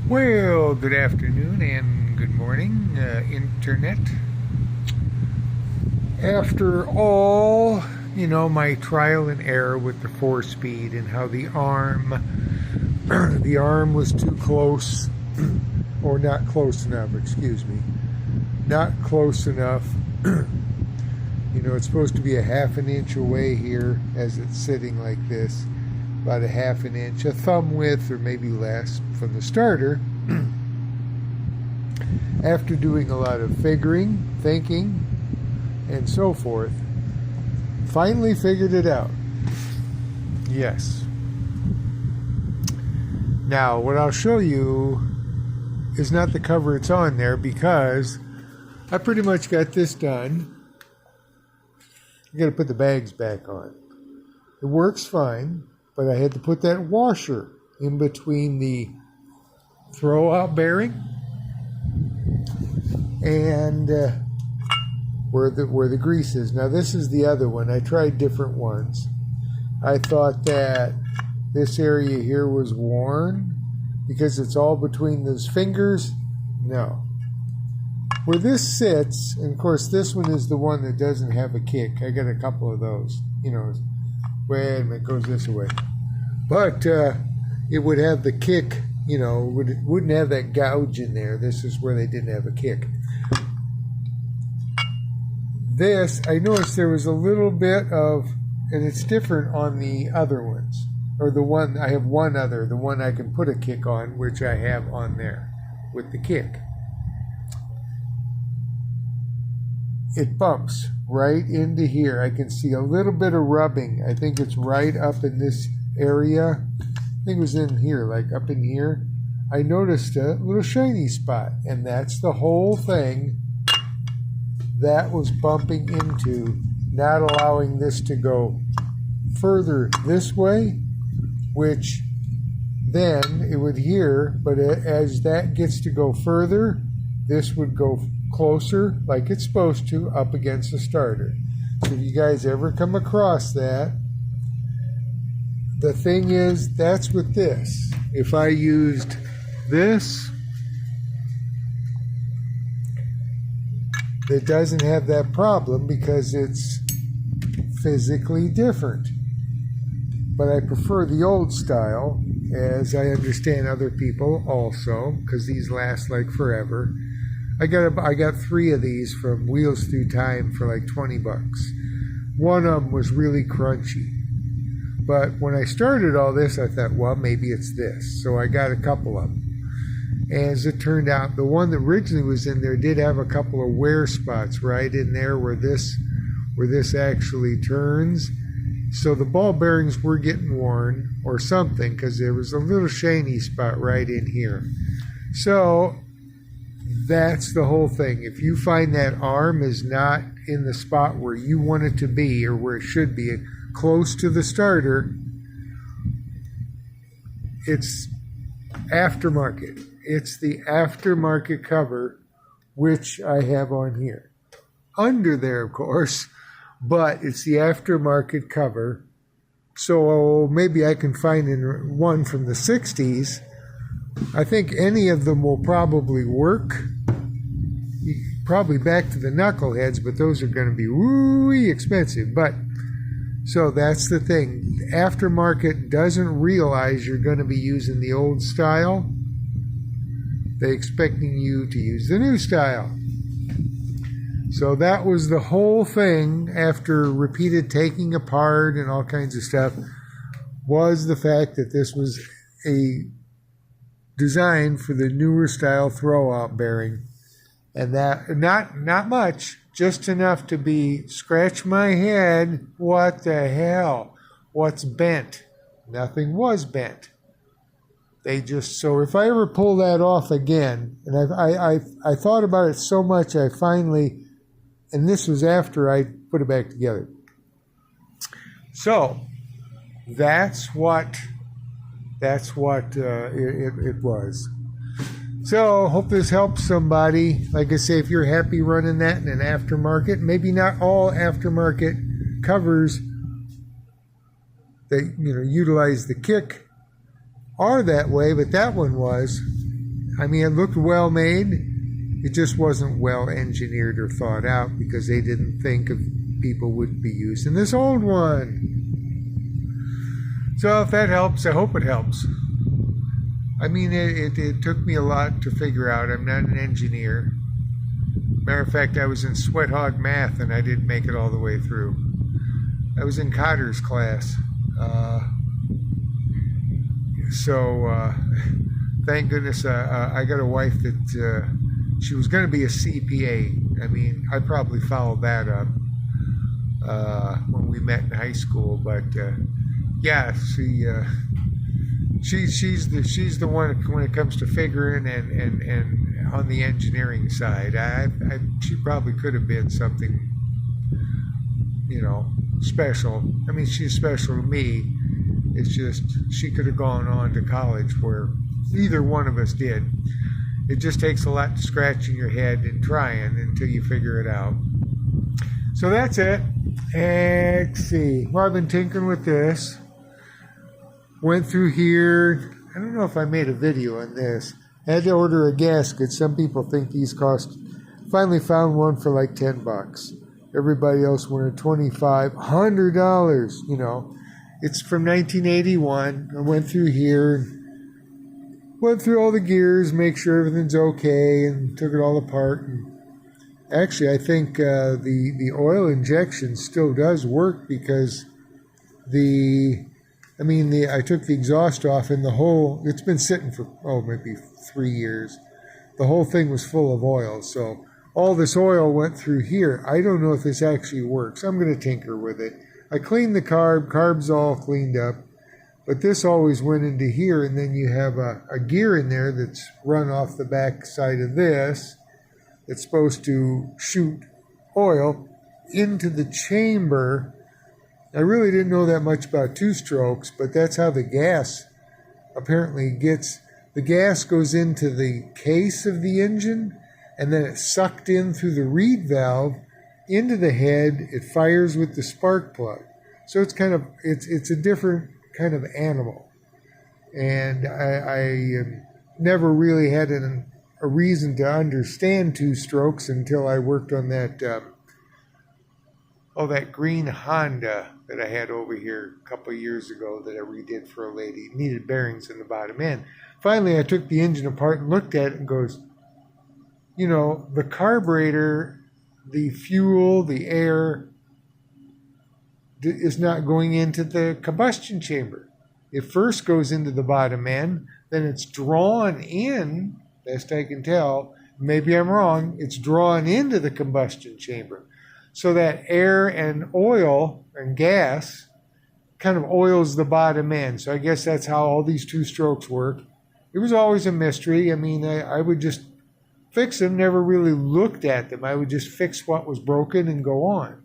Well, good afternoon and good morning, Internet. After all, my trial and error with the 4-speed and how the arm was too close, or not close enough, excuse me. Not close enough. It's supposed to be a half an inch away here as it's sitting like this. About a half an inch, a thumb width or maybe less from the starter. After doing a lot of figuring, thinking, and so forth, finally figured it out. Yes. Now, what I'll show you is not the cover it's on there, because I pretty much got this done. I got to put the bags back on. It works fine. But I had to put that washer in between the throw-out bearing and where the grease is. Now this is the other one. I tried different ones. I thought that this area here was worn because it's all between those fingers. No. Where this sits, and of course this one is the one that doesn't have a kick. I got a couple of those. Wait a minute, it goes this way. But it would have the kick, wouldn't have that gouge in there. This is where they didn't have a kick. This, I noticed there was a little bit of, and it's different on the other ones. Or the one, I have one other, the one I can put a kick on, which I have on there with the kick. It bumps right into here. I can see a little bit of rubbing. I think it's right up in this area. I think it was in here, like up in here. I noticed a little shiny spot, and that's the whole thing that was bumping into, not allowing this to go further this way, which then it would here, but as that gets to go further, this would go closer, like it's supposed to, up against the starter. So if you guys ever come across that, the thing is, that's with this. If I used this, it doesn't have that problem because it's physically different. But I prefer the old style, as I understand other people also, because these last like forever. I got 3 of these from Wheels Through Time for like $20. One of them was really crunchy. But when I started all this, I thought, well, maybe it's this. So I got a couple of them. As it turned out, the one that originally was in there did have a couple of wear spots right in there where this actually turns. So the ball bearings were getting worn or something, because there was a little shiny spot right in here. So that's the whole thing. If you find that arm is not in the spot where you want it to be, or where it should be, close to the starter, it's aftermarket. It's the aftermarket cover, which I have on here. Under there, of course, but it's the aftermarket cover. So maybe I can find one from the 60s. I think any of them will probably work. Probably back to the knuckleheads, but those are going to be woo-wee expensive. But so that's the thing. Aftermarket doesn't realize you're going to be using the old style. They're expecting you to use the new style. So that was the whole thing, after repeated taking apart and all kinds of stuff, was the fact that this was a design for the newer style throwout bearing. And that, not much, just enough to be, scratch my head, what the hell? What's bent? Nothing was bent. They just, so if I ever pull that off again, and I thought about it so much, I finally, and this was after I put it back together. So that's what it was. So hope this helps somebody. Like I say, if you're happy running that in an aftermarket, maybe not all aftermarket covers that utilize the kick are that way, but that one was. I mean, it looked well made. It just wasn't well engineered or thought out because they didn't think of people would be using this old one. So if that helps, I hope it helps. I mean, it took me a lot to figure out. I'm not an engineer. Matter of fact, I was in Sweat Hog Math and I didn't make it all the way through. I was in Cotter's class. So thank goodness I got a wife that she was going to be a CPA. I mean, I probably followed that up when we met in high school. But yeah, she's the one when it comes to figuring and on the engineering side. She probably could have been something, special. I mean, she's special to me. It's just she could have gone on to college where neither one of us did. It just takes a lot to scratching your head and trying until you figure it out. So that's it. Let's see. Well, I've been tinkering with this. Went through here. I don't know if I made a video on this. I had to order a gasket. Some people think these cost. Finally found one for like $10. Everybody else wanted $2,500. It's from 1981. I went through here, went through all the gears, make sure everything's okay, and took it all apart. And actually, I think the oil injection still does work because I took the exhaust off and it's been sitting for, maybe 3 years. The whole thing was full of oil, so all this oil went through here. I don't know if this actually works. I'm going to tinker with it. I cleaned the carb's all cleaned up, but this always went into here, and then you have a gear in there that's run off the back side of this. It's supposed to shoot oil into the chamber. I really didn't know that much about two-strokes, but that's how the gas apparently gets. The gas goes into the case of the engine, and then it's sucked in through the reed valve into the head. It fires with the spark plug. So it's it's a different kind of animal. And I never really had a reason to understand two-strokes until I worked on that that green Honda that I had over here a couple of years ago that I redid for a lady. It needed bearings in the bottom end. Finally, I took the engine apart and looked at it and goes, the carburetor, the fuel, the air is not going into the combustion chamber. It first goes into the bottom end, then it's drawn in, best I can tell, maybe I'm wrong, it's drawn into the combustion chamber. So that air and oil and gas kind of oils the bottom end. So I guess that's how all these two-strokes work. It was always a mystery. I mean, I would just fix them, never really looked at them. I would just fix what was broken and go on.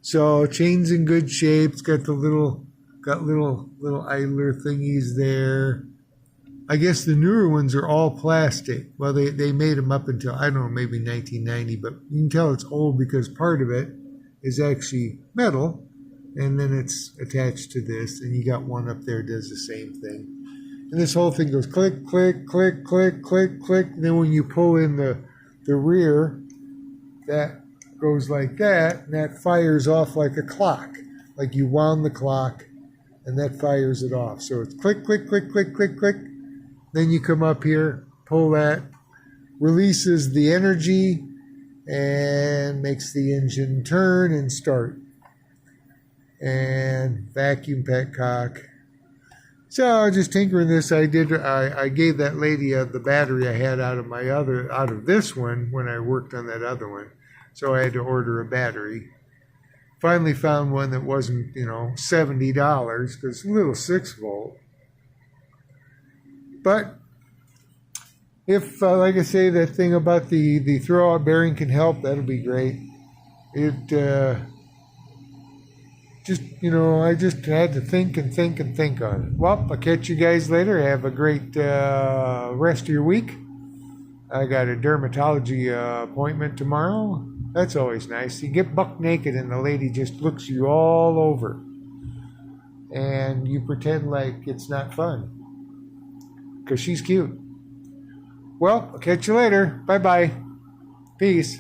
So chain's in good shape. It's got little idler thingies there. I guess the newer ones are all plastic. Well, they made them up until, I don't know, maybe 1990, but you can tell it's old because part of it is actually metal, and then it's attached to this, and you got one up there that does the same thing. And this whole thing goes click, click, click, click, click, click. And then when you pull in the rear, that goes like that, and that fires off like a clock. Like you wound the clock, and that fires it off. So it's click, click, click, click, click, click. Then you come up here, pull that, releases the energy, and makes the engine turn and start. And vacuum petcock. So just tinkering this, I gave that lady the battery I had out of this one when I worked on that other one. So I had to order a battery. Finally found one that wasn't, $70 because it's a little 6-volt. But if, like I say, that thing about the throwout bearing can help, that'll be great. It I just had to think and think and think on it. Well, I'll catch you guys later. Have a great rest of your week. I got a dermatology appointment tomorrow. That's always nice. You get buck naked and the lady just looks you all over. And you pretend like it's not fun. because she's cute. Well, I'll catch you later. Bye-bye. Peace.